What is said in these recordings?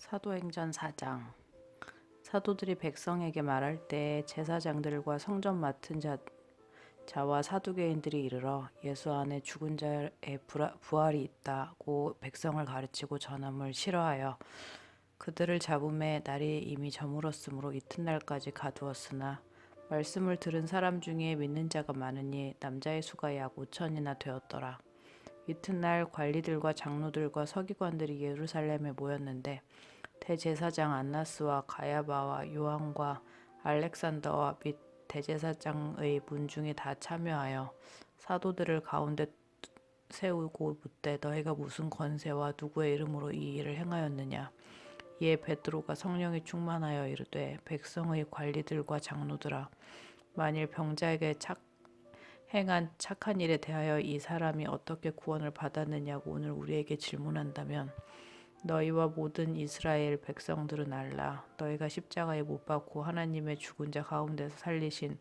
사도행전 4장. 사도들이 백성에게 말할 때 제사장들과 성전 맡은 자와 사두개인들이 이르러 예수 안에 죽은 자의 부활이 있다고 백성을 가르치고 전함을 싫어하여 그들을 잡음에 날이 이미 저물었으므로 이튿날까지 가두었으나 말씀을 들은 사람 중에 믿는 자가 많으니 남자의 수가 약 5천이나 되었더라. 이튿날 관리들과 장로들과 서기관들이 예루살렘에 모였는데 대제사장 안나스와 가야바와 요한과 알렉산더와 및 대제사장의 문중이 다 참여하여 사도들을 가운데 세우고 묻되 너희가 무슨 권세와 누구의 이름으로 이 일을 행하였느냐. 이에 베드로가 성령이 충만하여 이르되 백성의 관리들과 장로들아, 만일 병자에게 행한 착한 일에 대하여 이 사람이 어떻게 구원을 받았느냐고 오늘 우리에게 질문한다면 너희와 모든 이스라엘 백성들은 알라. 너희가 십자가에 못 박고 하나님의 죽은 자 가운데서 살리신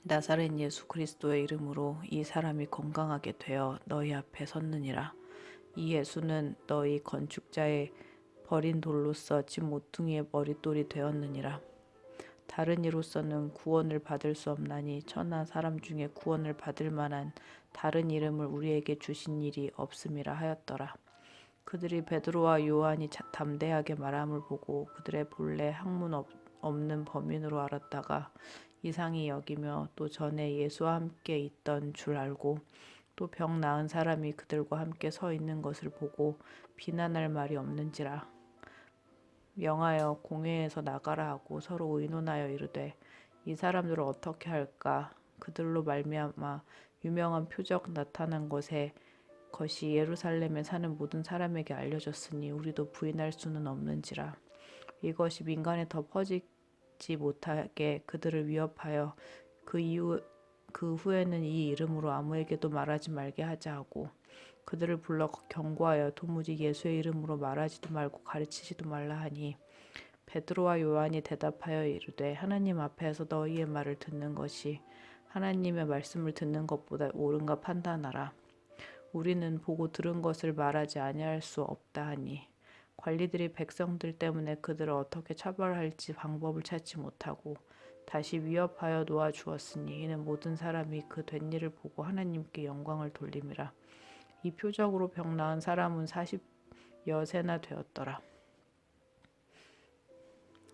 나사렛 예수 그리스도의 이름으로 이 사람이 건강하게 되어 너희 앞에 섰느니라. 이 예수는 너희 건축자의 버린 돌로서 집 모퉁이의 머릿돌이 되었느니라. 다른 이로서는 구원을 받을 수 없나니 천하 사람 중에 구원을 받을 만한 다른 이름을 우리에게 주신 일이 없음이라 하였더라. 그들이 베드로와 요한이 담대하게 말함을 보고 그들의 본래 학문 없는 범인으로 알았다가 이상히 여기며 또 전에 예수와 함께 있던 줄 알고 또 병 나은 사람이 그들과 함께 서 있는 것을 보고 비난할 말이 없는지라. 명하여 공회에서 나가라 하고 서로 의논하여 이르되 이 사람들을 어떻게 할까. 그들로 말미암아 유명한 표적 나타난 것이 예루살렘에 사는 모든 사람에게 알려졌으니 우리도 부인할 수는 없는지라. 이것이 민간에 더 퍼지지 못하게 그들을 위협하여 그 후에는 이 이름으로 아무에게도 말하지 말게 하자 하고 그들을 불러 경고하여 도무지 예수의 이름으로 말하지도 말고 가르치지도 말라 하니 베드로와 요한이 대답하여 이르되 하나님 앞에서 너희의 말을 듣는 것이 하나님의 말씀을 듣는 것보다 옳은가 판단하라. 우리는 보고 들은 것을 말하지 아니할 수 없다 하니 관리들이 백성들 때문에 그들을 어떻게 처벌할지 방법을 찾지 못하고 다시 위협하여 놓아주었으니 이는 모든 사람이 그 된 일을 보고 하나님께 영광을 돌림이라. 이 표적으로 병 나은 사람은 40여 세나 되었더라.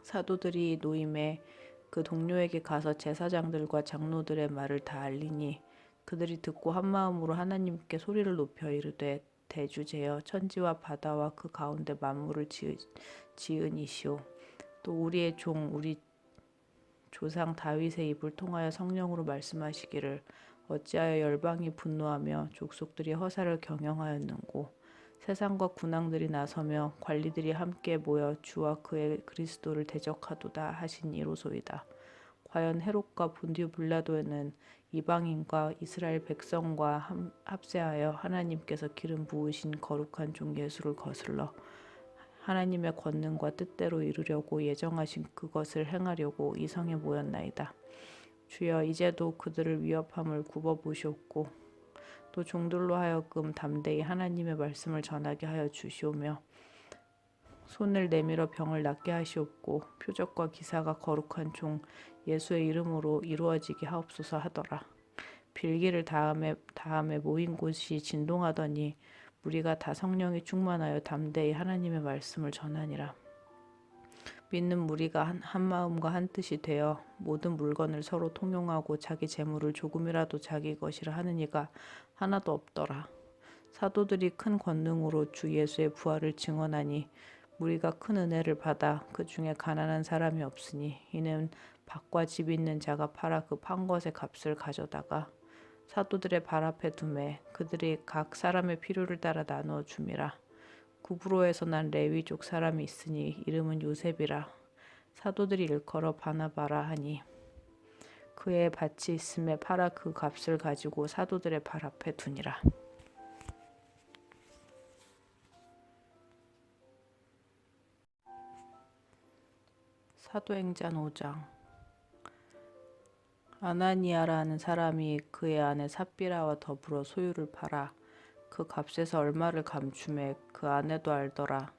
사도들이 노임에 그 동료에게 가서 제사장들과 장로들의 말을 다 알리니 그들이 듣고 한 마음으로 하나님께 소리를 높여 이르되 대주제여 천지와 바다와 그 가운데 만물을 지은 이시오 또 우리의 종 우리 조상 다윗의 입을 통하여 성령으로 말씀하시기를 어찌하여 열방이 분노하며 족속들이 허사를 경영하였는고 세상과 군왕들이 나서며 관리들이 함께 모여 주와 그의 그리스도를 대적하도다 하신 이로소이다. 과연 헤롯과 본디오 빌라도는 이방인과 이스라엘 백성과 합세하여 하나님께서 기름 부으신 거룩한 종 예수를 거슬러 하나님의 권능과 뜻대로 이루려고 예정하신 그것을 행하려고 이 성에 모였나이다. 주여 이제도 그들을 위협함을 굽어보시옵고 또 종들로 하여금 담대히 하나님의 말씀을 전하게 하여 주시오며 손을 내밀어 병을 낫게 하시옵고 표적과 기사가 거룩한 종 예수의 이름으로 이루어지게 하옵소서 하더라. 빌기를 다음에 모인 곳이 진동하더니 무리가 다 성령이 충만하여 담대히 하나님의 말씀을 전하니라. 믿는 무리가 한 마음과 한 뜻이 되어 모든 물건을 서로 통용하고 자기 재물을 조금이라도 자기 것이라 하는 이가 하나도 없더라. 사도들이 큰 권능으로 주 예수의 부활을 증언하니 무리가 큰 은혜를 받아 그 중에 가난한 사람이 없으니 이는 밭과 집 있는 자가 팔아 그 판 것의 값을 가져다가 사도들의 발 앞에 두매 그들이 각 사람의 필요를 따라 나누어 줌이라. 구브로에서 난 레위족 사람이 있으니 이름은 요셉이라. 사도들이 일컬어 바나바라 하니 그의 밭이 있음에 팔아 그 값을 가지고 사도들의 발 앞에 두니라. 사도행전 5장. 아나니아라는 사람이 그의 아내 삽비라와 더불어 소유를 팔아 그 값에서 얼마를 감춤해 그 아내도 알더라.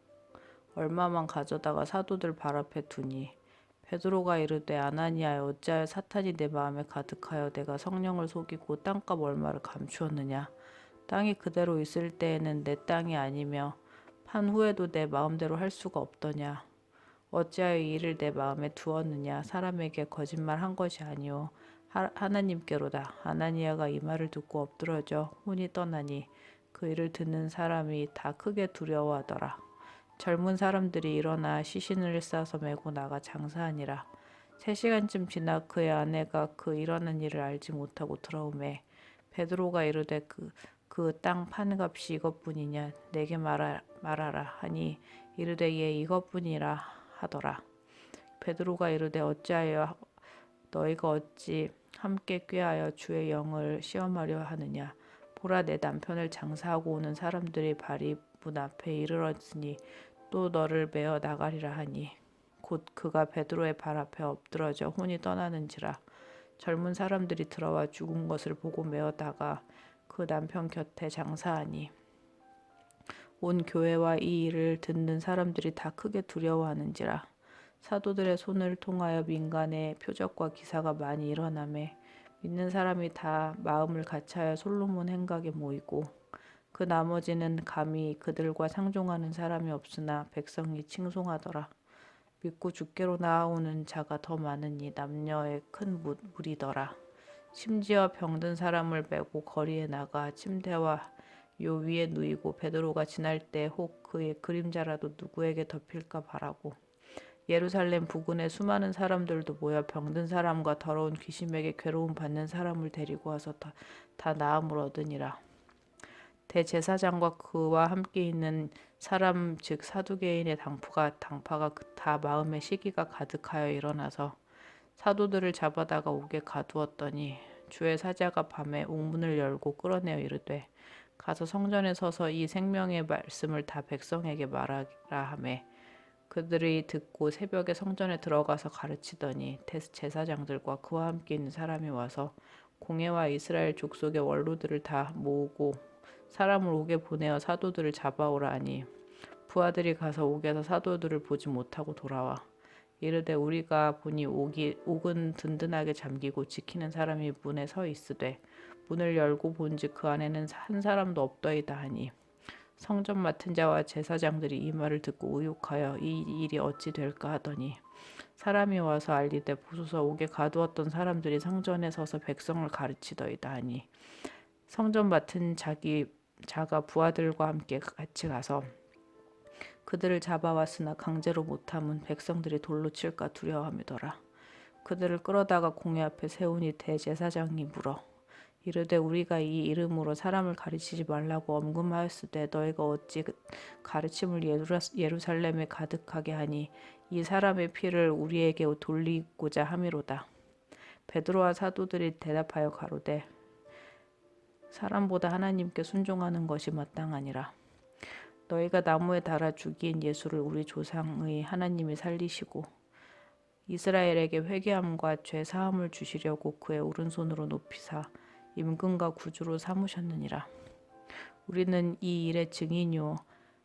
얼마만 가져다가 사도들 발 앞에 두니. 베드로가 이르되 아나니아여 어찌하여 사탄이 내 마음에 가득하여 내가 성령을 속이고 땅값 얼마를 감추었느냐. 땅이 그대로 있을 때에는 내 땅이 아니며 판 후에도 내 마음대로 할 수가 없더냐. 어찌하여 이 일을 내 마음에 두었느냐. 사람에게 거짓말한 것이 아니오 하나님께로다. 아나니아가 이 말을 듣고 엎드러져 혼이 떠나니 그 일을 듣는 사람이 다 크게 두려워하더라. 젊은 사람들이 일어나 시신을 싸서 메고 나가 장사하니라. 3시간쯤 지나 그의 아내가 그 일어난 일을 알지 못하고 들어오매 베드로가 이르되 그 땅 판값이 이것뿐이냐 내게 말하라 하니 이르되 예 이것뿐이라 하더라. 베드로가 이르되 어찌하여 너희가 어찌 함께 꾀하여 주의 영을 시험하려 하느냐. 보라 내 남편을 장사하고 오는 사람들이 발이 문 앞에 이르렀으니 또 너를 메어 나가리라 하니 곧 그가 베드로의 발 앞에 엎드러져 혼이 떠나는지라. 젊은 사람들이 들어와 죽은 것을 보고 메어 나가 그 남편 곁에 장사하니 온 교회와 이 일을 듣는 사람들이 다 크게 두려워하는지라. 사도들의 손을 통하여 민간의 표적과 기사가 많이 일어나매 믿는 사람이 다 마음을 같이하여 솔로몬 행각에 모이고 그 나머지는 감히 그들과 상종하는 사람이 없으나 백성이 칭송하더라. 믿고 주께로 나아오는 자가 더 많으니 남녀의 큰 무리더라. 심지어 병든 사람을 메고 거리에 나가 침대와 요 위에 누이고 베드로가 지날 때 혹 그의 그림자라도 누구에게 덮일까 바라고 예루살렘 부근에 수많은 사람들도 모여 병든 사람과 더러운 귀신에게 괴로움 받는 사람을 데리고 와서 다 나음을 얻으니라. 대제사장과 그와 함께 있는 사람 즉 사두개인의 당파가 다 마음에 시기가 가득하여 일어나서 사도들을 잡아다가 옥에 가두었더니 주의 사자가 밤에 옥문을 열고 끌어내어 이르되 가서 성전에 서서 이 생명의 말씀을 다 백성에게 말하라 하매 그들이 듣고 새벽에 성전에 들어가서 가르치더니 제사장들과 그와 함께 있는 사람이 와서 공회와 이스라엘 족속의 원로들을 다 모으고 사람을 옥에 보내어 사도들을 잡아오라 하니 부하들이 가서 옥에서 사도들을 보지 못하고 돌아와 이르되 우리가 보니 옥은 든든하게 잠기고 지키는 사람이 문에 서 있으되 문을 열고 본즉 그 안에는 한 사람도 없더이다 하니 성전 맡은 자와 제사장들이 이 말을 듣고 의혹하여 이 일이 어찌 될까 하더니 사람이 와서 알리되 보소서 옥에 가두었던 사람들이 성전에 서서 백성을 가르치더이다 하니 성전 맡은 자가 부하들과 함께 같이 가서 그들을 잡아왔으나 강제로 못함은 백성들이 돌로 칠까 두려워함이더라. 그들을 끌어다가 공회 앞에 세우니 대제사장이 물어 이르되 우리가 이 이름으로 사람을 가르치지 말라고 엄금하였으되 너희가 어찌 가르침을 예루살렘에 가득하게 하니 이 사람의 피를 우리에게 돌리고자 함이로다. 베드로와 사도들이 대답하여 가로되 사람보다 하나님께 순종하는 것이 마땅하니라. 너희가 나무에 달아 죽인 예수를 우리 조상의 하나님이 살리시고 이스라엘에게 회개함과 죄 사함을 주시려고 그의 오른손으로 높이사 임금과 구주로 삼으셨느니라. 우리는 이 일의 증인이요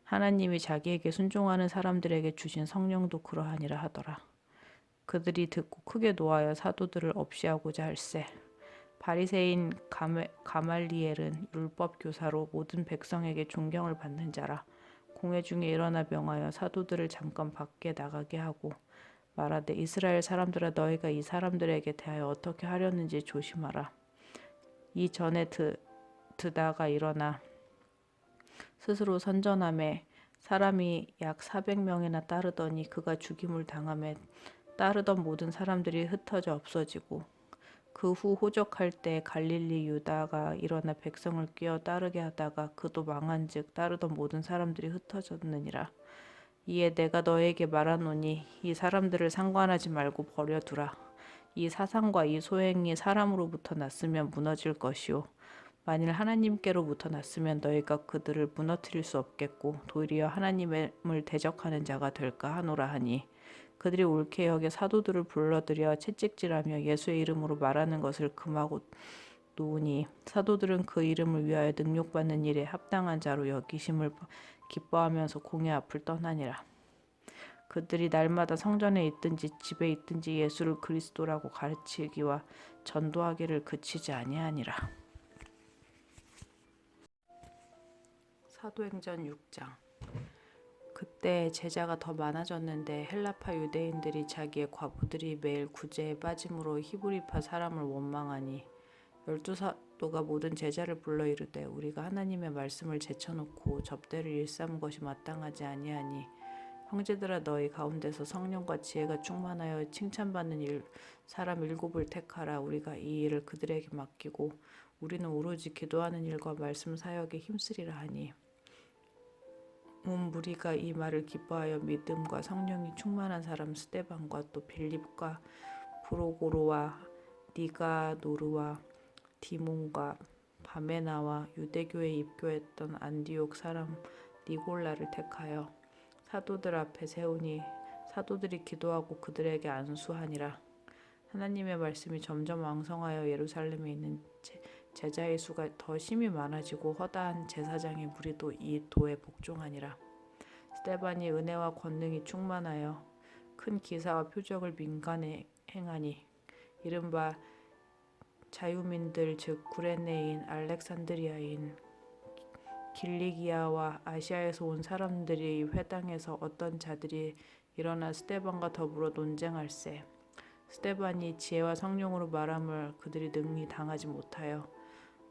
하나님이 자기에게 순종하는 사람들에게 주신 성령도 그러하니라 하더라. 그들이 듣고 크게 노하여 사도들을 없이하고자 할세 바리새인 가말리엘은 율법 교사로 모든 백성에게 존경을 받는 자라. 공회 중에 일어나 명하여 사도들을 잠깐 밖에 나가게 하고 말하되 이스라엘 사람들아 너희가 이 사람들에게 대하여 어떻게 하려는지 조심하라. 이 전에 드다가 일어나 스스로 선전함에 사람이 약 400명이나 따르더니 그가 죽임을 당함에 따르던 모든 사람들이 흩어져 없어지고 그 후 호적할 때 갈릴리 유다가 일어나 백성을 끼어 따르게 하다가 그도 망한즉 따르던 모든 사람들이 흩어졌느니라. 이에 내가 너에게 말하노니 이 사람들을 상관하지 말고 버려두라. 이 사상과 이 소행이 사람으로부터 났으면 무너질 것이요 만일 하나님께로부터 났으면 너희가 그들을 무너뜨릴 수 없겠고 도리어 하나님을 대적하는 자가 될까 하노라 하니 그들이 옳게 여겨 사도들을 불러들여 채찍질하며 예수의 이름으로 말하는 것을 금하고 놓으니 사도들은 그 이름을 위하여 능욕받는 일에 합당한 자로 여기심을 기뻐하면서 공회 앞을 떠나니라. 그들이 날마다 성전에 있든지 집에 있든지 예수를 그리스도라고 가르치기와 전도하기를 그치지 아니하니라. 사도행전 6장. 그때 제자가 더 많아졌는데 헬라파 유대인들이 자기의 과부들이 매일 구제에 빠짐으로 히브리파 사람을 원망하니 12사도가 모든 제자를 불러 이르되 우리가 하나님의 말씀을 제쳐놓고 접대를 일삼은 것이 마땅하지 아니하니 형제들아 너희 가운데서 성령과 지혜가 충만하여 칭찬받는 사람 7을 택하라. 우리가 이 일을 그들에게 맡기고 우리는 오로지 기도하는 일과 말씀 사역에 힘쓰리라 하니 온 무리가 이 말을 기뻐하여 믿음과 성령이 충만한 사람 스데반과 또 빌립과 브로고로와 니가노르와 디몬과 바메나와 유대교에 입교했던 안디옥 사람 니골라를 택하여 사도들 앞에 세우니 사도들이 기도하고 그들에게 안수하니라. 하나님의 말씀이 점점 왕성하여 예루살렘에 있는 제자의 수가 더 심히 많아지고 허다한 제사장의 무리도 이 도에 복종하니라. 스데반이 은혜와 권능이 충만하여 큰 기사와 표적을 민간에 행하니 이른바 자유민들 즉 구레네인 알렉산드리아인 길리기아와 아시아에서 온 사람들이 회당에서 어떤 자들이 일어나 스데반과 더불어 논쟁할세. 스데반이 지혜와 성령으로 말함을 그들이 능히 당하지 못하여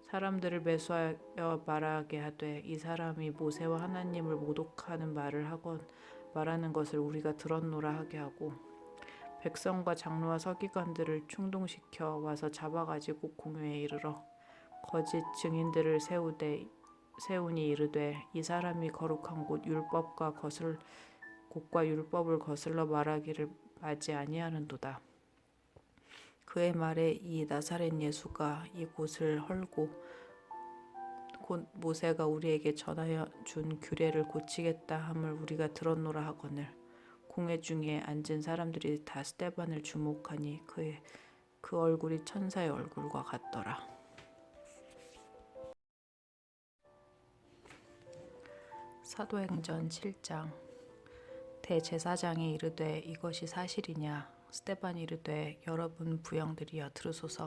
사람들을 매수하여 말하게 하되 이 사람이 모세와 하나님을 모독하는 말을 하건 말하는 것을 우리가 들었노라 하게 하고 백성과 장로와 서기관들을 충동시켜 와서 잡아가지고 공회에 이르러 거짓 증인들을 세우니 이르되 이 사람이 거룩한 곳과 율법을 거슬러 말하기를 마지 아니하는도다. 그의 말에 이 나사렛 예수가 이곳을 헐고 곧 모세가 우리에게 전하여 준 규례를 고치겠다 함을 우리가 들었노라 하거늘 공회 중에 앉은 사람들이 다 스데반을 주목하니 그 얼굴이 천사의 얼굴과 같더라. 사도행전 7장. 대제사장이 이르되 이것이 사실이냐? 스데반이 이르되 여러분 부형들이여 들으소서.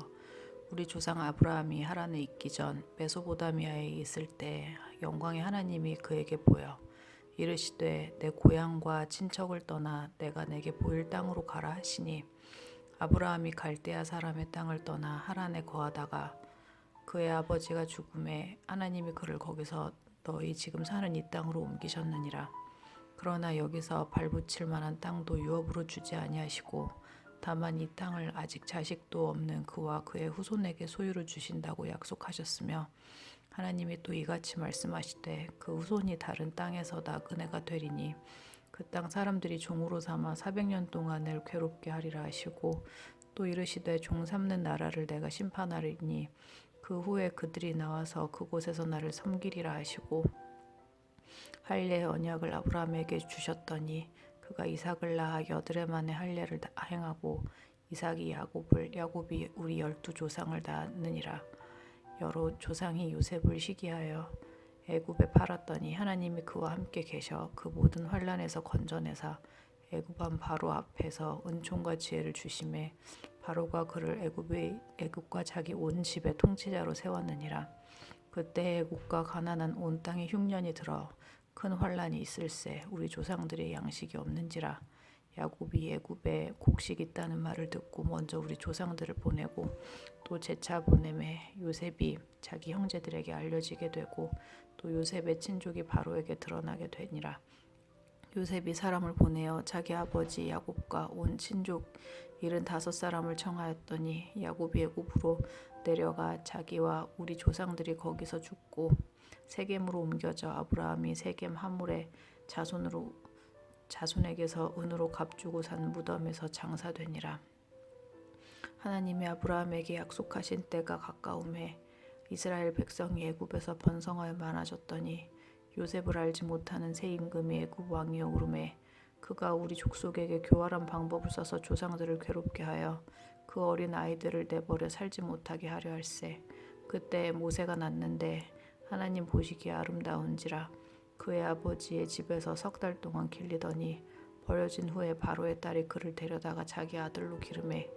우리 조상 아브라함이 하란에 있기 전 메소보다미아에 있을 때 영광의 하나님이 그에게 보여 이르시되 내 고향과 친척을 떠나 내가 내게 보일 땅으로 가라 하시니 아브라함이 갈대아 사람의 땅을 떠나 하란에 거하다가 그의 아버지가 죽음에 하나님이 그를 거기서 너희 지금 사는 이 땅으로 옮기셨느니라. 그러나 여기서 발붙일 만한 땅도 유업으로 주지 아니하시고 다만 이 땅을 아직 자식도 없는 그와 그의 후손에게 소유로 주신다고 약속하셨으며 하나님이 또 이같이 말씀하시되 그 후손이 다른 땅에서 나그네가 되리니 그 땅 사람들이 종으로 삼아 400년 동안을 괴롭게 하리라 하시고 또 이르시되 종 삼는 나라를 내가 심판하리니 그 후에 그들이 나와서 그곳에서 나를 섬기리라 하시고 할례의 언약을 아브라함에게 주셨더니 그가 이삭을 낳아 여드레 만에 할례를 행하고 이삭이 야곱이 우리 12조상을 낳았느니라. 여러 조상이 요셉을 시기하여 애굽에 팔았더니 하나님이 그와 함께 계셔 그 모든 환난에서 건져내사 애굽 왕 바로 앞에서 은총과 지혜를 주심에 바로가 그를 애굽과 자기 온 집의 통치자로 세웠느니라. 그때 애굽과 가나안 온 땅에 흉년이 들어 큰 환난이 있을세. 우리 조상들의 양식이 없는지라. 야곱이 애굽에 곡식 있다는 말을 듣고 먼저 우리 조상들을 보내고 또 재차 보내매 요셉이 자기 형제들에게 알려지게 되고 또 요셉의 친족이 바로에게 드러나게 되니라. 요셉이 사람을 보내어 자기 아버지 야곱과 온 친족 75사람을 청하였더니 야곱이 애굽으로 내려가 자기와 우리 조상들이 거기서 죽고 세겜으로 옮겨져 아브라함이 세겜 하물의 자손에게서 은으로 값주고 산 무덤에서 장사되니라. 하나님이 아브라함에게 약속하신 때가 가까움에 이스라엘 백성이 애굽에서 번성하여 많아졌더니 요셉을 알지 못하는 새 임금이 애굽 왕이여 오르매 그가 우리 족속에게 교활한 방법을 써서 조상들을 괴롭게 하여 그 어린 아이들을 내버려 살지 못하게 하려 할세. 그때 모세가 났는데 하나님 보시기에 아름다운지라. 그의 아버지의 집에서 3달 동안 길리더니 버려진 후에 바로의 딸이 그를 데려다가 자기 아들로 기르매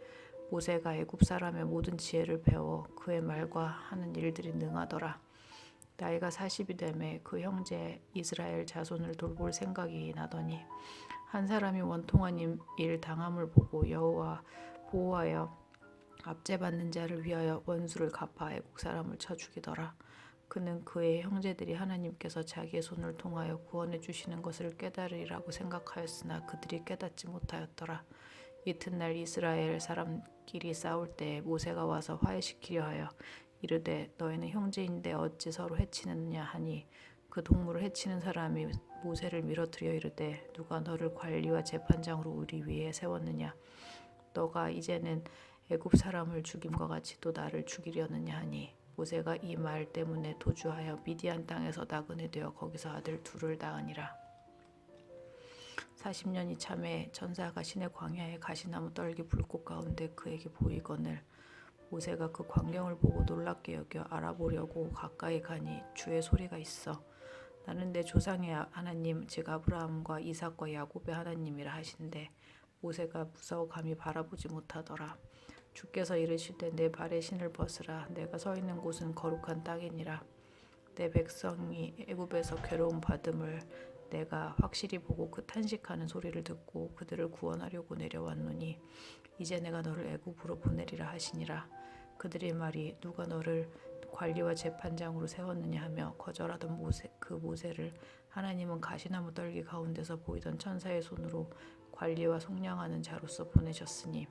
모세가 애굽 사람의 모든 지혜를 배워 그의 말과 하는 일들이 능하더라. 나이가 40이 되매 그 형제 이스라엘 자손을 돌볼 생각이 나더니 한 사람이 원통한 일 당함을 보고 여호와 보호하여 압제받는 자를 위하여 원수를 갚아 애국 사람을 쳐 죽이더라. 그는 그의 형제들이 하나님께서 자기의 손을 통하여 구원해 주시는 것을 깨달으리라고 생각하였으나 그들이 깨닫지 못하였더라. 이튿날 이스라엘 사람끼리 싸울 때 모세가 와서 화해시키려 하여 이르되 너희는 형제인데 어찌 서로 해치느냐 하니 그 동물을 해치는 사람이 모세를 밀어뜨려 이르되 누가 너를 관리와 재판장으로 우리 위에 세웠느냐 너가 이제는 애굽 사람을 죽임과 같이 또 나를 죽이려느냐 하니 모세가 이 말 때문에 도주하여 미디안 땅에서 나그네 되어 거기서 아들 둘을 낳으니라. 40년이 참에 전사가 신의 광야에 가시나무 떨기 불꽃 가운데 그에게 보이거늘 모세가 그 광경을 보고 놀랍게 여겨 알아보려고 가까이 가니 주의 소리가 있어 나는 내 조상의 하나님 즉 아브라함과 이삭과 야곱의 하나님이라 하신대 모세가 무서워 감히 바라보지 못하더라. 주께서 이르시되 내 발의 신을 벗으라 내가 서 있는 곳은 거룩한 땅이니라. 내 백성이 애굽에서 괴로움 받음을 내가 확실히 보고 그 탄식하는 소리를 듣고 그들을 구원하려고 내려왔노니 이제 내가 너를 애굽으로 보내리라 하시니라. 그들의 말이 누가 너를 관리와 재판장으로 세웠느냐 하며 거절하던 모세를 하나님은 가시나무 떨기 가운데서 보이던 천사의 손으로 관리와 속량하는 자로서 보내셨으니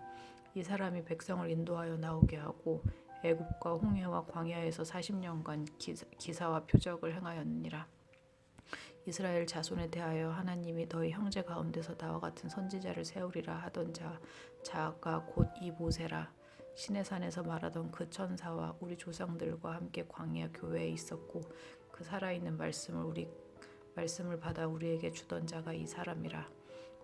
이 사람이 백성을 인도하여 나오게 하고 애굽과 홍해와 광야에서 40년간 기사와 표적을 행하였느니라. 이스라엘 자손에 대하여 하나님이 너희 형제 가운데서 나와 같은 선지자를 세우리라 하던 자가 곧 이 모세라. 시내산에서 말하던 그 천사와 우리 조상들과 함께 광야 교회에 있었고 그 살아있는 말씀을 받아 우리에게 주던 자가 이 사람이라.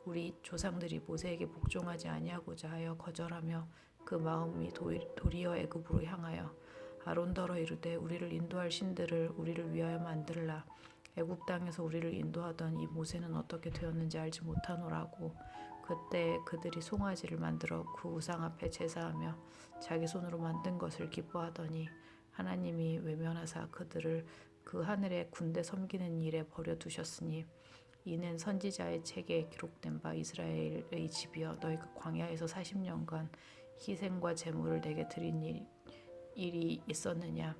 우리 조상들이 모세에게 복종하지 아니하고자 하여 거절하며 그 마음이 도리어 애굽으로 향하여 아론더러 이르되 우리를 인도할 신들을 우리를 위하여 만들라. 애굽 땅에서 우리를 인도하던 이 모세는 어떻게 되었는지 알지 못하노라고. 그때 그들이 송아지를 만들어 그 우상 앞에 제사하며 자기 손으로 만든 것을 기뻐하더니 하나님이 외면하사 그들을 그 하늘의 군대 섬기는 일에 버려두셨으니 이는 선지자의 책에 기록된 바 이스라엘의 집이여 너희가 광야에서 40년간 희생과 제물을 내게 드린 일이 있었느냐.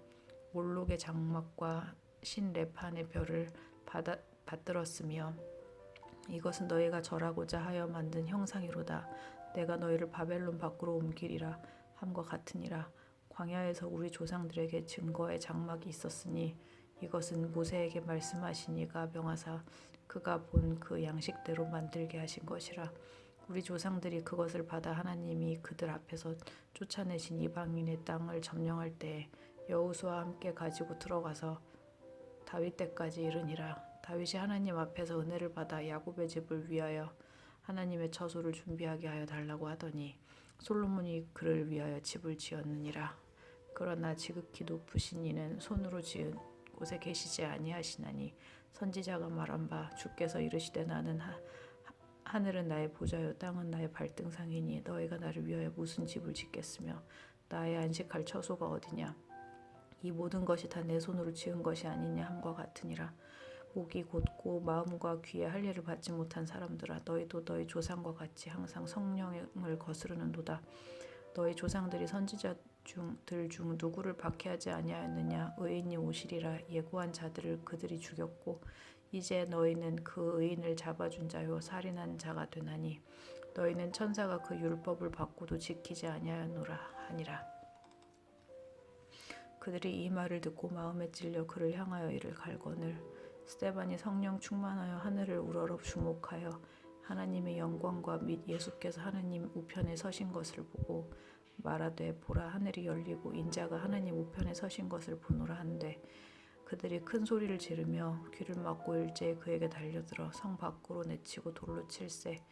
몰록의 장막과 신레판의 별을 받들었으며 이것은 너희가 절하고자 하여 만든 형상이로다. 내가 너희를 바벨론 밖으로 옮기리라 함과 같으니라. 광야에서 우리 조상들에게 증거의 장막이 있었으니 이것은 모세에게 말씀하시니가 명하사 그가 본 그 양식대로 만들게 하신 것이라. 우리 조상들이 그것을 받아 하나님이 그들 앞에서 쫓아내신 이방인의 땅을 점령할 때에 여호수아와 함께 가지고 들어가서 다윗 때까지 이르니라. 다윗이 하나님 앞에서 은혜를 받아 야곱의 집을 위하여 하나님의 처소를 준비하게 하여 달라고 하더니 솔로몬이 그를 위하여 집을 지었느니라. 그러나 지극히 높으신 이는 손으로 지은 곳에 계시지 아니하시나니 선지자가 말한 바 주께서 이르시되 나는 하늘은 나의 보좌요 땅은 나의 발등상이니 너희가 나를 위하여 무슨 집을 짓겠으며 나의 안식할 처소가 어디냐. 이 모든 것이 다 내 손으로 지은 것이 아니냐 함과 같으니라. 목이 곧고 마음과 귀에 할례를 받지 못한 사람들아 너희도 너희 조상과 같이 항상 성령을 거스르는도다. 너희 조상들이 선지자들 중 누구를 박해하지 아니하였느냐. 의인이 오시리라 예고한 자들을 그들이 죽였고 이제 너희는 그 의인을 잡아준 자요 살인한 자가 되나니 너희는 천사가 그 율법을 받고도 지키지 아니하였노라 하니라. 그들이 이 말을 듣고 마음에 찔려 그를 향하여 이를 갈거늘 스데반이 성령 충만하여 하늘을 우러러 주목하여 하나님의 영광과 및 예수께서 하나님 우편에 서신 것을 보고 말하되 보라 하늘이 열리고 인자가 하나님 우편에 서신 것을 보노라 한데 그들이 큰 소리를 지르며 귀를 막고 일제히 그에게 달려들어 성 밖으로 내치고 돌로 칠세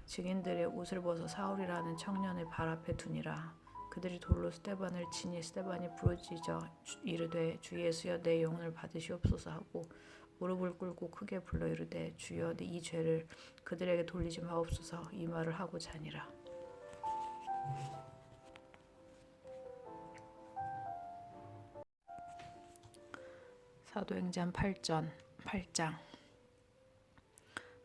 증인들의 옷을 벗어 사울이라는 청년을 발 앞에 두니라. 그들이 돌로 스데반을 치니 스데반이 부르짖어 이르되 주 예수여 내 영혼을 받으시옵소서 하고 무릎을 꿇고 크게 불러 이르되 주여 이 죄를 그들에게 돌리지 마옵소서. 이 말을 하고 자니라. 사도행전 8장.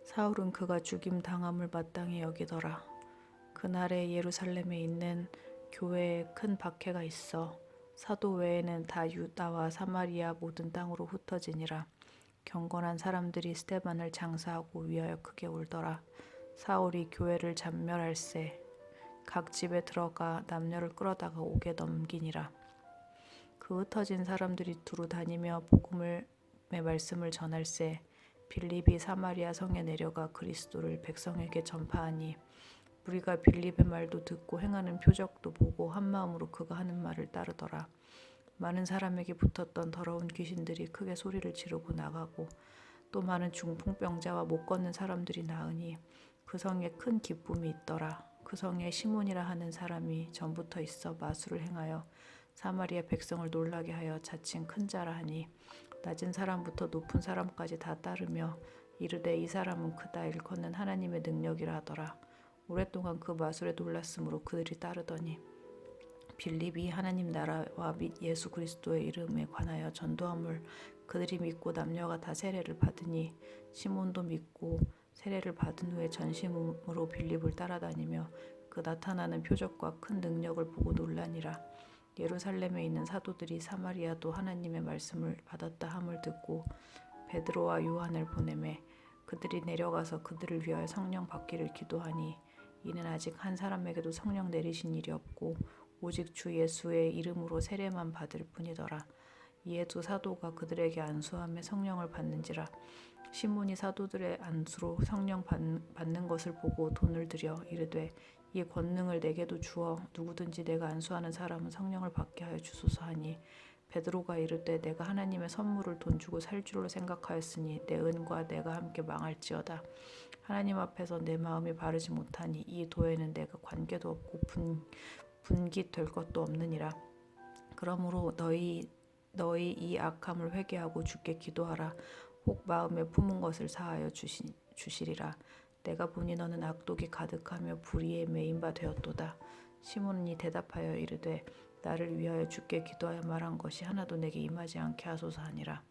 사울은 그가 죽임 당함을 마땅히 여기더라. 그날에 예루살렘에 있는 교회에 큰 박해가 있어 사도 외에는 다 유다와 사마리아 모든 땅으로 흩어지니라. 경건한 사람들이 스데반을 장사하고 위하여 크게 울더라. 사울이 교회를 잔멸할세 각 집에 들어가 남녀를 끌어다가 옥에 넘기니라. 그 흩어진 사람들이 두루 다니며 복음의 말씀을 전할세 빌립이 사마리아 성에 내려가 그리스도를 백성에게 전파하니 우리가 빌립의 말도 듣고 행하는 표적도 보고 한 마음으로 그가 하는 말을 따르더라. 많은 사람에게 붙었던 더러운 귀신들이 크게 소리를 지르고 나가고 또 많은 중풍병자와 못 걷는 사람들이 나으니 그 성에 큰 기쁨이 있더라. 그 성에 시몬이라 하는 사람이 전부터 있어 마술을 행하여 사마리아 백성을 놀라게 하여 자칭 큰 자라 하니 낮은 사람부터 높은 사람까지 다 따르며 이르되 이 사람은 크다 일컫는 하나님의 능력이라 하더라. 오랫동안 그 마술에 놀랐으므로 그들이 따르더니 빌립이 하나님 나라와 및 예수 그리스도의 이름에 관하여 전도함을 그들이 믿고 남녀가 다 세례를 받으니 시몬도 믿고 세례를 받은 후에 전심으로 빌립을 따라다니며 그 나타나는 표적과 큰 능력을 보고 놀라니라. 예루살렘에 있는 사도들이 사마리아도 하나님의 말씀을 받았다 함을 듣고 베드로와 요한을 보내매 그들이 내려가서 그들을 위하여 성령 받기를 기도하니 이는 아직 한 사람에게도 성령 내리신 일이 없고 오직 주 예수의 이름으로 세례만 받을 뿐이더라. 이에 두 사도가 그들에게 안수하며 성령을 받는지라. 시몬이 사도들의 안수로 성령 받는 것을 보고 돈을 들여 이르되 이 권능을 내게도 주어 누구든지 내가 안수하는 사람은 성령을 받게 하여 주소서 하니 베드로가 이르되 내가 하나님의 선물을 돈 주고 살 줄로 생각하였으니 내 은과 내가 함께 망할지어다. 하나님 앞에서 내 마음이 바르지 못하니 이 도에는 내가 관계도 없고 분깃될 것도 없느니라. 그러므로 너희 이 악함을 회개하고 주께 기도하라. 혹 마음에 품은 것을 사하여 주시리라. 내가 보니 너는 악독이 가득하며 불의에 매인 바 되었도다. 시몬이 대답하여 이르되 나를 위하여 주께 기도하여 말한 것이 하나도 내게 임하지 않게 하소서 하니라.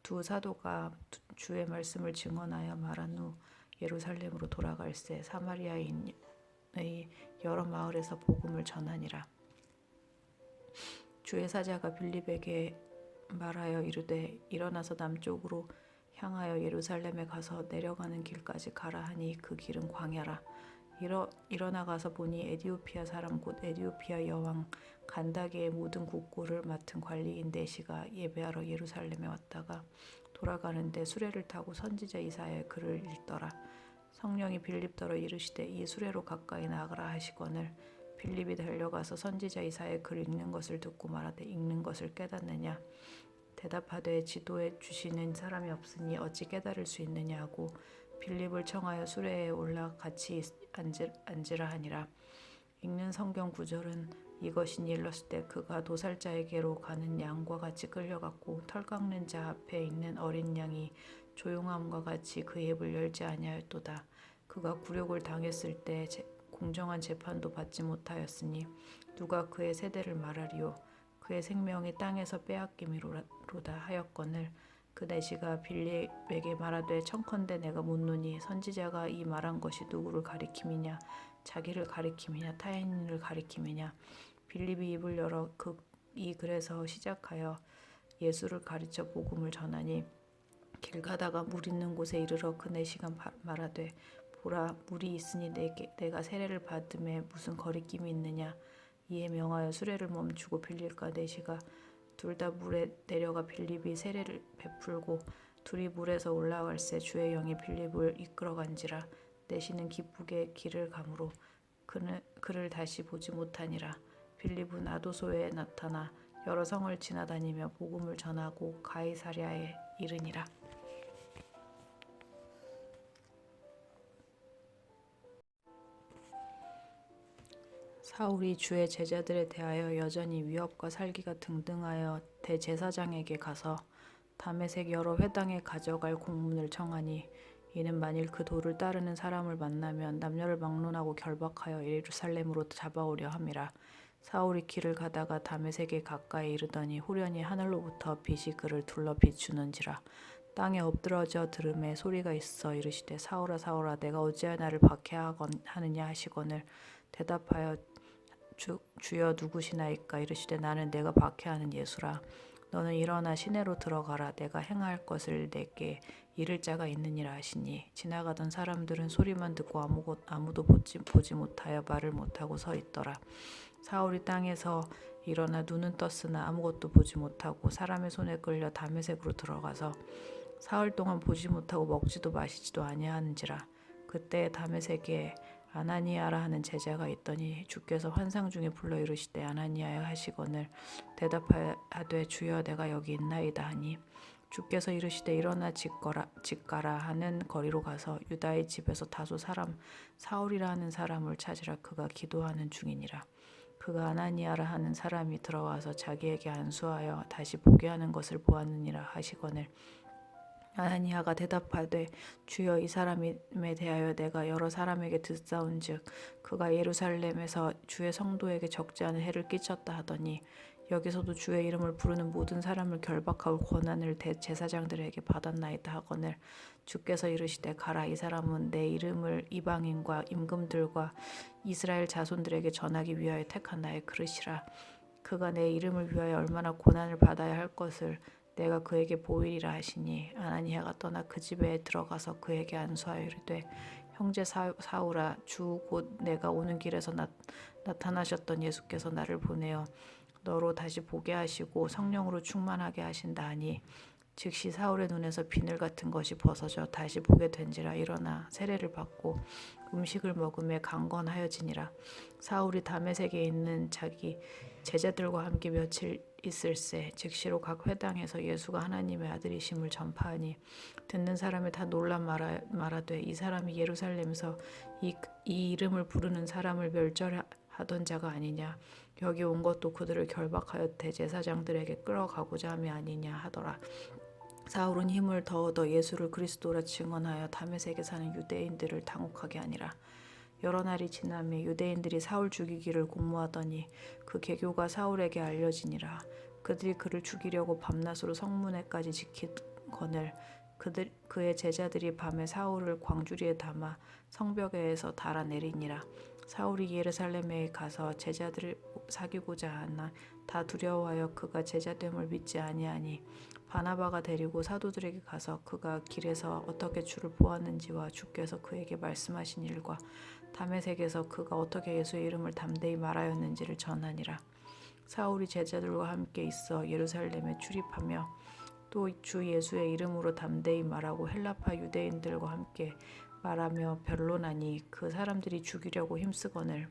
두 사도가 주의 말씀을 증언하여 말한 후 예루살렘으로 돌아갈새 사마리아인의 여러 마을에서 복음을 전하니라. 주의 사자가 빌립에게 말하여 이르되 일어나서 남쪽으로 향하여 예루살렘에 가서 내려가는 길까지 가라 하니 그 길은 광야라. 일어나가서 보니 에디오피아 사람 곧 에디오피아 여왕 간다게의 모든 국고를 맡은 관리인 네시가 예배하러 예루살렘에 왔다가 돌아가는데 수레를 타고 선지자 이사야의 글을 읽더라. 성령이 빌립더러 이르시되 이 수레로 가까이 나가라 하시거늘 빌립이 달려가서 선지자 이사야의 글 읽는 것을 듣고 말하되 읽는 것을 깨닫느냐. 대답하되 지도해 주시는 사람이 없으니 어찌 깨달을 수 있느냐 하고 빌립을 청하여 수레에 올라 같이 앉으라 하니라. 읽는 성경 구절은 이것이 일렀을 때 그가 도살자에게로 가는 양과 같이 끌려갔고 털 깎는 자 앞에 있는 어린 양이 조용함과 같이 그의 입을 열지 아니하였도다. 그가 굴욕을 당했을 때 공정한 재판도 받지 못하였으니 누가 그의 세대를 말하리요. 그의 생명이 땅에서 빼앗김이로다 하였거늘 그 내시가 빌립에게 말하되 청컨대 내가 묻노니 선지자가 이 말한 것이 누구를 가리킴이냐 자기를 가리킴이냐 타인을 가리킴이냐. 빌립이 입을 열어 이 글에서 시작하여 예수를 가르쳐 복음을 전하니 길 가다가 물 있는 곳에 이르러 그 내시가 말하되 보라 물이 있으니 내가 세례를 받음에 무슨 거리낌이 있느냐. 이에 명하여 수레를 멈추고 빌립과 내시가 둘 다 물에 내려가 빌립이 세례를 베풀고 둘이 물에서 올라갈새 주의 영이 빌립을 이끌어간지라. 내시는 기쁘게 길을 가므로 그를 다시 보지 못하니라. 빌립은 아도소에 나타나 여러 성을 지나다니며 복음을 전하고 가이사랴에 이르니라. 사울이 주의 제자들에 대하여 여전히 위협과 살기가 등등하여 대제사장에게 가서 다메섹 여러 회당에 가져갈 공문을 청하니 이는 만일 그 도를 따르는 사람을 만나면 남녀를 막론하고 결박하여 예루살렘으로 잡아오려 함이라. 사울이 길을 가다가 다메섹에 가까이 이르더니 후련히 하늘로부터 빛이 그를 둘러 비추는지라. 땅에 엎드러져 들음에 소리가 있어 이르시되 사울아 사울아 내가 어찌하여 나를 박해하느냐 하시거늘 대답하여 주여 누구시나이까 이르시되 나는 내가 박해하는 예수라. 너는 일어나 시내로 들어가라. 내가 행할 것을 내게 이를 자가 있느니라 하시니 지나가던 사람들은 소리만 듣고 아무도 보지 못하여 말을 못하고 서 있더라. 사울이 땅에서 일어나 눈은 떴으나 아무것도 보지 못하고 사람의 손에 끌려 다메섹으로 들어가서 사흘 동안 보지 못하고 먹지도 마시지도 아니하는지라. 그때 다메섹에 아나니아라 하는 제자가 있더니 주께서 환상 중에 불러 이르시되 아나니아여 하시거늘 대답하되 주여 내가 여기 있나이다 하니 주께서 이르시되 일어나 집가라 하는 거리로 가서 유다의 집에서 다소 사람 사울이라 하는 사람을 찾으라. 그가 기도하는 중이니라. 그가 아나니아라 하는 사람이 들어와서 자기에게 안수하여 다시 보게 하는 것을 보았느니라 하시거늘 아나니아가 대답하되 주여 이 사람에 대하여 내가 여러 사람에게 듣사온즉 그가 예루살렘에서 주의 성도에게 적지 않은 해를 끼쳤다 하더니 여기서도 주의 이름을 부르는 모든 사람을 결박할 권한을 대제사장들에게 받았나이다 하거늘 주께서 이르시되 가라. 이 사람은 내 이름을 이방인과 임금들과 이스라엘 자손들에게 전하기 위하여 택한 나의 그릇이라. 그가 내 이름을 위하여 얼마나 고난을 받아야 할 것을 내가 그에게 보이리라 하시니 아나니아가 떠나 그 집에 들어가서 그에게 안수하여 이르되 형제 사울아 주 곧 내가 오는 길에서 나타나셨던 예수께서 나를 보내어 너로 다시 보게 하시고 성령으로 충만하게 하신다 하니 즉시 사울의 눈에서 비늘 같은 것이 벗어져 다시 보게 된지라. 일어나 세례를 받고 음식을 먹음에 강건하여지니라. 사울이 다메섹에 있는 자기 제자들과 함께 며칠 있을새 즉시로 각 회당에서 예수가 하나님의 아들이심을 전파하니 듣는 사람이 다 놀라 말하되 이 사람이 예루살렘에서 이 이름을 부르는 사람을 멸절하던 자가 아니냐. 여기 온 것도 그들을 결박하여 대제사장들에게 끌어가고자 함이 아니냐 하더라. 사울은 힘을 더 얻어 예수를 그리스도라 증언하여 다메섹에 사는 유대인들을 당혹하게 하니라. 여러 날이 지나매 유대인들이 사울 죽이기를 공모하더니 그 계교가 사울에게 알려지니라. 그들이 그를 죽이려고 밤낮으로 성문에까지 지키거늘 그의 제자들이 밤에 사울을 광주리에 담아 성벽에서 달아내리니라. 사울이 예루살렘에 가서 제자들을 사귀고자 하나 다 두려워하여 그가 제자됨을 믿지 아니하니 바나바가 데리고 사도들에게 가서 그가 길에서 어떻게 주를 보았는지와 주께서 그에게 말씀하신 일과 다메섹에서 그가 어떻게 예수의 이름을 담대히 말하였는지를 전하니라. 사울이 제자들과 함께 있어 예루살렘에 출입하며 또 주 예수의 이름으로 담대히 말하고 헬라파 유대인들과 함께 말하며 변론하니 그 사람들이 죽이려고 힘쓰거늘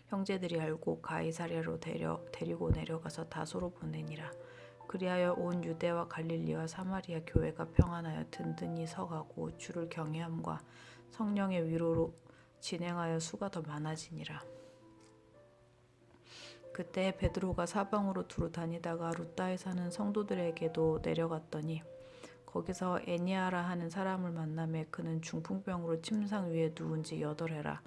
형제들이 알고 가이사랴로 데리고 내려가서 다소로 보내니라. 그리하여 온 유대와 갈릴리와 사마리아 교회가 평안하여 든든히 서가고 주를 경외함과 성령의 위로로 진행하여 수가 더 많아지니라. 그때 베드로가 사방으로 두루 다니다가 룻다에 사는 성도들에게도 내려갔더니 거기서 애니아라 하는 사람을 만나매 그는 중풍병으로 침상 위에 누운 지 8해라.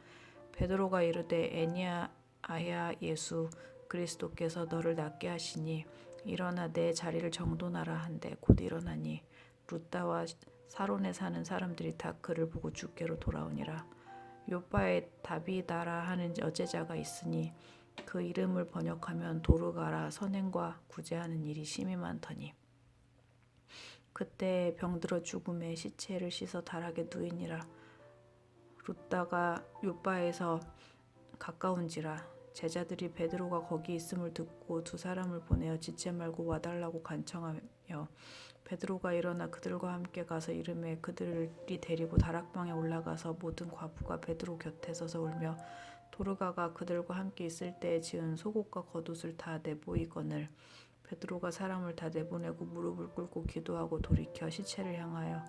베드로가 이르되 애니아야 예수 그리스도께서 너를 낫게 하시니 일어나 내 자리를 정돈하라 한데 곧 일어나니 룻다와 사론에 사는 사람들이 다 그를 보고 주께로 돌아오니라. 요바에 다비다라 하는 여제자가 있으니 그 이름을 번역하면 도르가라 선행과 구제하는 일이 심히 많더니 그때 병들어 죽음에 시체를 씻어 다락에 누이니라. 룻다가 요바에서 가까운지라. 제자들이 베드로가 거기 있음을 듣고 2 사람을 보내어 짖지 말고 와달라고 간청하며 베드로가 일어나 그들과 함께 가서 이르매 그들이 데리고 다락방에 올라가서 모든 과부가 베드로 곁에 서서 울며 도르가가 그들과 함께 있을 때에 지은 속옷과 겉옷을 다 내보이거늘 베드로가 사람을 다 내보내고 무릎을 꿇고 기도하고 돌이켜 시체를 향하여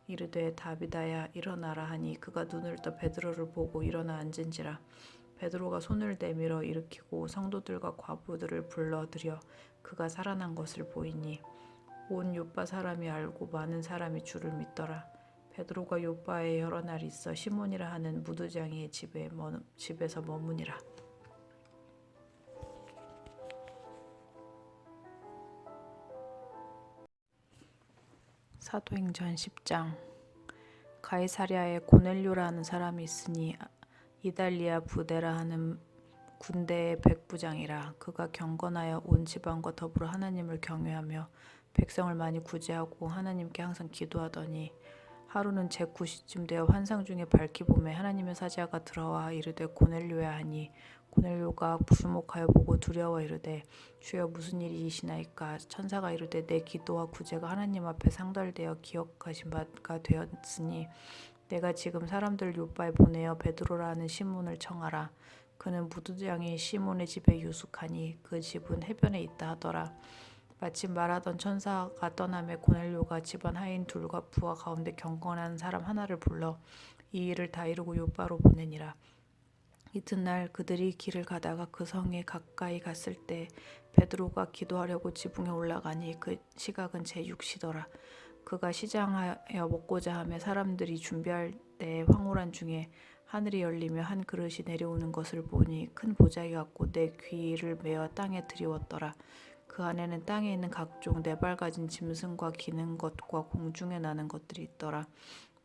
이르되 다비다야 일어나라 하니 그가 눈을 떠 베드로를 보고 일어나 앉은지라. 베드로가 손을 내밀어 일으키고 성도들과 과부들을 불러들여 그가 살아난 것을 보이니 온 요빠 사람이 알고 많은 사람이 주를 믿더라. 베드로가 요빠에 여러 날 있어 시몬이라 하는 무두장이의 집에서 머무니라. 사도행전 10장. 가이사랴에 고넬료라는 사람이 있으니 이달리아 부대라 하는 군대의 백부장이라. 그가 경건하여 온 지방과 더불어 하나님을 경외하며 백성을 많이 구제하고 하나님께 항상 기도하더니 하루는 제9시쯤 되어 환상 중에 밝히 보매 하나님의 사자가 들어와 이르되 고넬료야 하니 고넬료가 주목하여 보고 두려워 이르되 주여 무슨 일이시나이까. 천사가 이르되 내 기도와 구제가 하나님 앞에 상달되어 기억하신 바가 되었으니 내가 지금 사람들을 요빠에 보내어 베드로라는 시몬을 청하라. 그는 무두장이 시몬의 집에 유숙하니 그 집은 해변에 있다 하더라. 마침 말하던 천사가 떠나매 고넬료가 집안 하인 둘과 부하 가운데 경건한 사람 하나를 불러 이 일을 다 이루고 요빠로 보내니라. 이튿날 그들이 길을 가다가 그 성에 가까이 갔을 때 베드로가 기도하려고 지붕에 올라가니 그 시각은 제6시더라. 그가 시장하여 먹고자 하며 사람들이 준비할 때 황홀한 중에 하늘이 열리며 한 그릇이 내려오는 것을 보니 큰 보자기 같고 내 귀를 메어 땅에 드리웠더라. 그 안에는 땅에 있는 각종 네발 가진 짐승과 기는 것과 공중에 나는 것들이 있더라.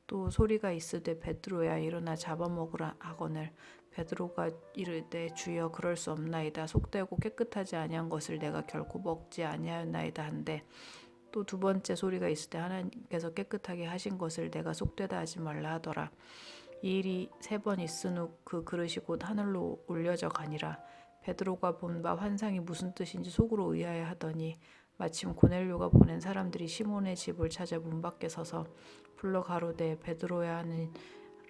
또 소리가 있으되 베드로야 일어나 잡아먹으라 하거늘 베드로가 이르되 주여 그럴 수 없나이다. 속되고 깨끗하지 아니한 것을 내가 결코 먹지 아니하였나이다 한데 또 두 번째 소리가 있을 때 하나님께서 깨끗하게 하신 것을 내가 속되다 하지 말라 하더라. 이 일이 3번 있은 후 그 그릇이 곧 하늘로 올려져 가니라. 베드로가 본 바 환상이 무슨 뜻인지 속으로 의아해 하더니 마침 고넬료가 보낸 사람들이 시몬의 집을 찾아 문 밖에 서서 불러 가로되 베드로야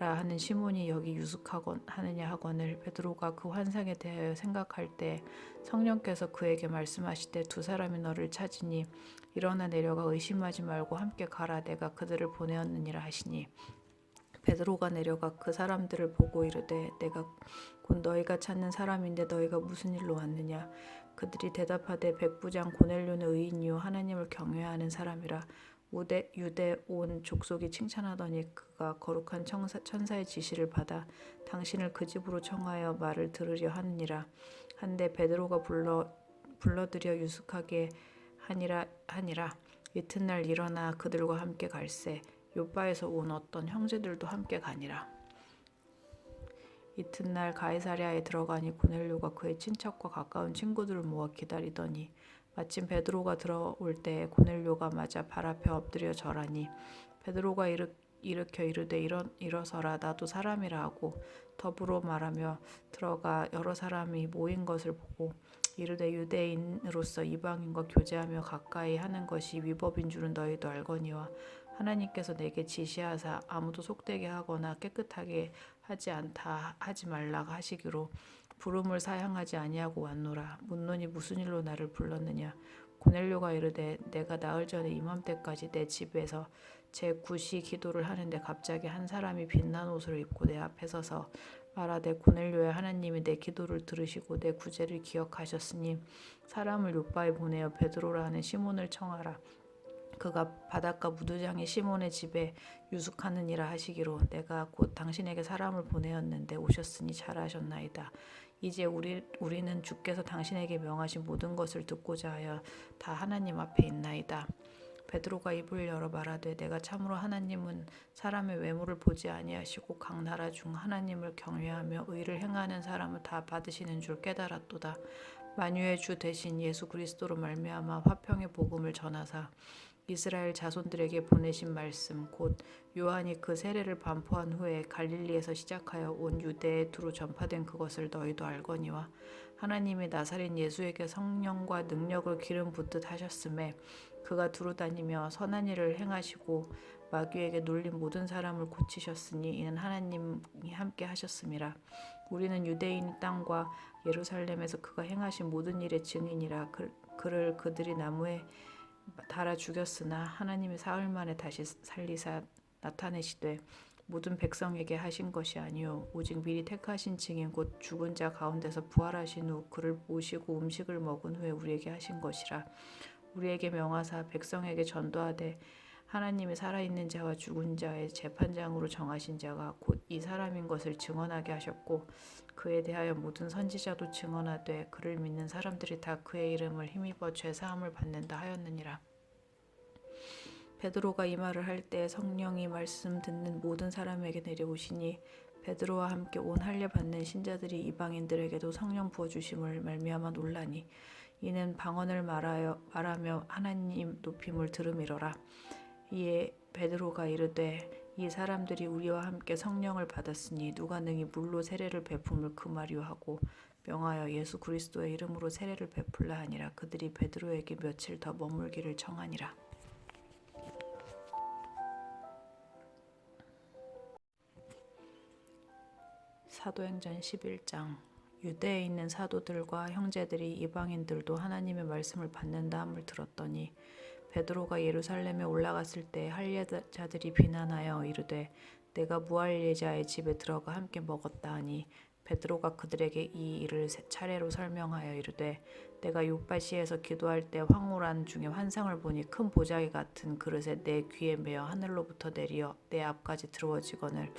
하는 시몬이 여기 유숙하느냐 하거늘 베드로가 그 환상에 대하여 생각할 때 성령께서 그에게 말씀하시되 두 사람이 너를 찾으니 일어나 내려가 의심하지 말고 함께 가라. 내가 그들을 보내었느니라 하시니 베드로가 내려가 그 사람들을 보고 이르되 내가 곧 너희가 찾는 사람인데 너희가 무슨 일로 왔느냐. 그들이 대답하되 백부장 고넬료는 의인이요 하나님을 경외하는 사람이라. 유대 온 족속이 칭찬하더니 그가 거룩한 천사의 지시를 받아 당신을 그 집으로 청하여 말을 들으려 하느니라. 한데 베드로가 불러들여 유숙하게 하니라. 이튿날 일어나 그들과 함께 갈새 요빠에서 온 어떤 형제들도 함께 가니라. 이튿날 가이사랴에 들어가니 고넬료가 그의 친척과 가까운 친구들을 모아 기다리더니 마침 베드로가 들어올 때 고넬료가 맞아 발 앞에 엎드려 절하니 베드로가 일으켜 이르되 일어서라 나도 사람이라 하고 더불어 말하며 들어가 여러 사람이 모인 것을 보고 이르되 유대인으로서 이방인과 교제하며 가까이 하는 것이 위법인 줄은 너희도 알거니와 하나님께서 내게 지시하사 아무도 속되게 하거나 깨끗하게 하지 말라 하시기로 부름을 사양하지 아니하고 왔노라. 묻노니 무슨 일로 나를 불렀느냐. 고넬료가 이르되 내가 나흘 전에 이맘때까지 내 집에서 제9시 기도를 하는데 갑자기 한 사람이 빛난 옷을 입고 내 앞에 서서 말하되 고넬료야 하나님이 내 기도를 들으시고 내 구제를 기억하셨으니 사람을 요빠에 보내어 베드로라는 시몬을 청하라. 그가 바닷가 무두장의 시몬의 집에 유숙하느니라 하시기로 내가 곧 당신에게 사람을 보내었는데 오셨으니 잘하셨나이다. 이제 우리는 주께서 당신에게 명하신 모든 것을 듣고자 하여 다 하나님 앞에 있나이다. 베드로가 입을 열어 말하되 내가 참으로 하나님은 사람의 외모를 보지 아니하시고 각 나라 중 하나님을 경외하며 의를 행하는 사람을 다 받으시는 줄 깨달았도다. 만유의 주 대신 예수 그리스도로 말미암아 화평의 복음을 전하사 이스라엘 자손들에게 보내신 말씀 곧 요한이 그 세례를 반포한 후에 갈릴리에서 시작하여 온 유대에 두루 전파된 그것을 너희도 알거니와 하나님이 나사렛 예수에게 성령과 능력을 기름 붓듯 하셨음에 그가 두루 다니며 선한 일을 행하시고 마귀에게 눌린 모든 사람을 고치셨으니 이는 하나님이 함께 하셨음이라. 우리는 유대인 땅과 예루살렘에서 그가 행하신 모든 일의 증인이라. 그를 그들이 나무에 달아 죽였으나 하나님이 사흘 만에 다시 살리사 나타내시되 모든 백성에게 하신 것이 아니요 오직 미리 택하신 증인 곧 죽은 자 가운데서 부활하신 후 그를 모시고 음식을 먹은 후에 우리에게 하신 것이라. 우리에게 명하사 백성에게 전도하되 하나님이 살아있는 자와 죽은 자의 재판장으로 정하신 자가 곧 이 사람인 것을 증언하게 하셨고 그에 대하여 모든 선지자도 증언하되 그를 믿는 사람들이 다 그의 이름을 힘입어 죄 사함을 받는다 하였느니라. 베드로가 이 말을 할 때 성령이 말씀 듣는 모든 사람에게 내려오시니 베드로와 함께 온 할례 받는 신자들이 이방인들에게도 성령 부어 주심을 말미암아 놀라니 이는 방언을 말하며 하나님 높임을 들음이로라. 이에 베드로가 이르되 이 사람들이 우리와 함께 성령을 받았으니 누가 능히 물로 세례를 베품을 금하려 하고 명하여 예수 그리스도의 이름으로 세례를 베풀라 하니라. 그들이 베드로에게 며칠 더 머물기를 청하니라. 사도행전 11장. 유대에 있는 사도들과 형제들이 이방인들도 하나님의 말씀을 받는다 함을 들었더니 베드로가 예루살렘에 올라갔을 때 할례자들이 비난하여 이르되 내가 무할례자의 집에 들어가 함께 먹었다 하니 베드로가 그들에게 이 일을 차례로 설명하여 이르되 내가 요파시에서 기도할 때 황홀한 중에 환상을 보니 큰 보자기 같은 그릇에 내 귀에 매어 하늘로부터 내리어 내 앞까지 들어오지거늘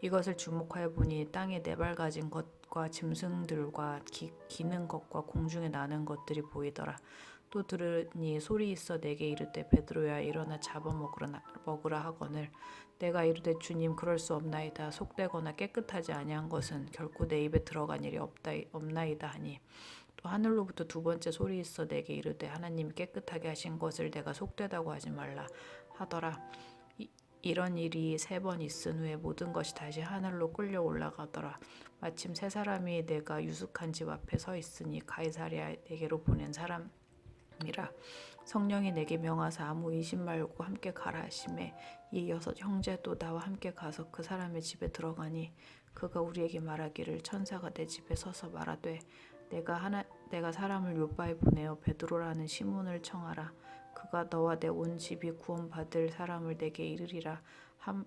이것을 주목하여 보니 땅에 네 발 가진 것과 짐승들과 기는 것과 공중에 나는 것들이 보이더라. 또 들으니 소리 있어 내게 이르되 베드로야 일어나 잡아 먹으라 하거늘 내가 이르되 주님 그럴 수 없나이다. 속되거나 깨끗하지 아니한 것은 결코 내 입에 들어간 일이 없나이다 하니 또 하늘로부터 두 번째 소리 있어 내게 이르되 하나님이 깨끗하게 하신 것을 내가 속되다고 하지 말라 하더라. 이런 일이 3번 있은 후에 모든 것이 다시 하늘로 끌려 올라가더라. 마침 세 사람이 내가 유숙한 집 앞에 서 있으니 가이사랴에게로 보낸 사람이라. 성령이 내게 명하사 아무 의심 말고 함께 가라 하시매 이 6 형제도 나와 함께 가서 그 사람의 집에 들어가니 그가 우리에게 말하기를 천사가 내 집에 서서 말하되 내가 사람을 요바에 보내어 베드로라는 시몬을 청하라. 그가 너와 내 온 집이 구원받을 사람을 내게 이르리라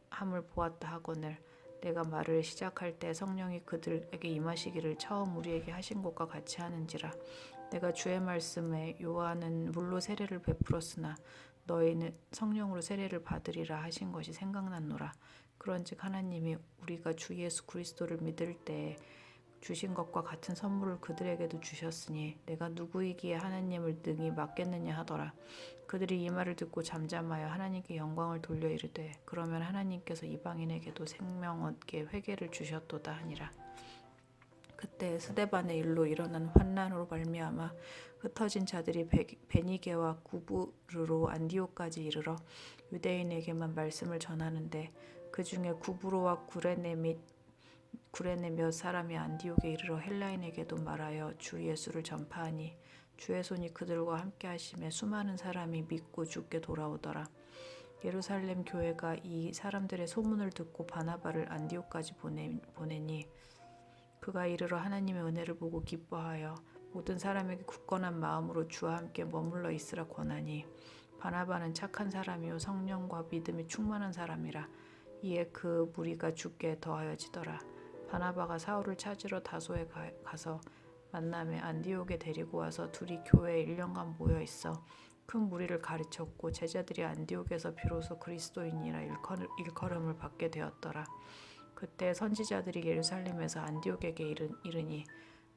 함을 보았다 하거늘 내가 말을 시작할 때 성령이 그들에게 임하시기를 처음 우리에게 하신 것과 같이 하는지라. 내가 주의 말씀에 요한은 물로 세례를 베풀었으나 너희는 성령으로 세례를 받으리라 하신 것이 생각났노라. 그런즉 하나님이 우리가 주 예수 그리스도를 믿을 때에 주신 것과 같은 선물을 그들에게도 주셨으니 내가 누구이기에 하나님을 능히 맡겠느냐 하더라. 그들이 이 말을 듣고 잠잠하여 하나님께 영광을 돌려 이르되 그러면 하나님께서 이방인에게도 생명 얻게 회개를 주셨도다 하니라. 그때 스데반의 일로 일어난 환난으로 말미암아 흩어진 자들이 베니게와 구브르로 안디옥까지 이르러 유대인에게만 말씀을 전하는데 그 중에 구브로와 구레네 몇 사람이 안디옥에 이르러 헬라인에게도 말하여 주 예수를 전파하니 주의 손이 그들과 함께 하심에 수많은 사람이 믿고 주께 돌아오더라. 예루살렘 교회가 이 사람들의 소문을 듣고 바나바를 안디옥까지 보내니 그가 이르러 하나님의 은혜를 보고 기뻐하여 모든 사람에게 굳건한 마음으로 주와 함께 머물러 있으라 권하니 바나바는 착한 사람이요 성령과 믿음이 충만한 사람이라. 이에 그 무리가 주께 더하여지더라. 바나바가 사울을 찾으러 다소에 가서 만남에 안디옥에 데리고 와서 둘이 교회에 1년간 모여 있어 큰 무리를 가르쳤고 제자들이 안디옥에서 비로소 그리스도인이라 일컬음을 받게 되었더라. 그때 선지자들이 예루살렘에서 안디옥에게 이르니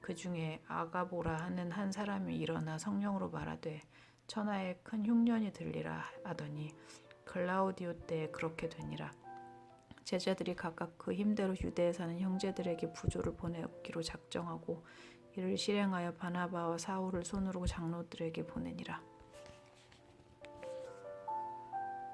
그 중에 아가보라 하는 한 사람이 일어나 성령으로 말하되 천하에 큰 흉년이 들리라 하더니 글라우디오 때에 그렇게 되니라. 제자들이 각각 그 힘대로 유대에 사는 형제들에게 부조를 보내기로 작정하고 이를 실행하여 바나바와 사울을 손으로 장로들에게 보내니라.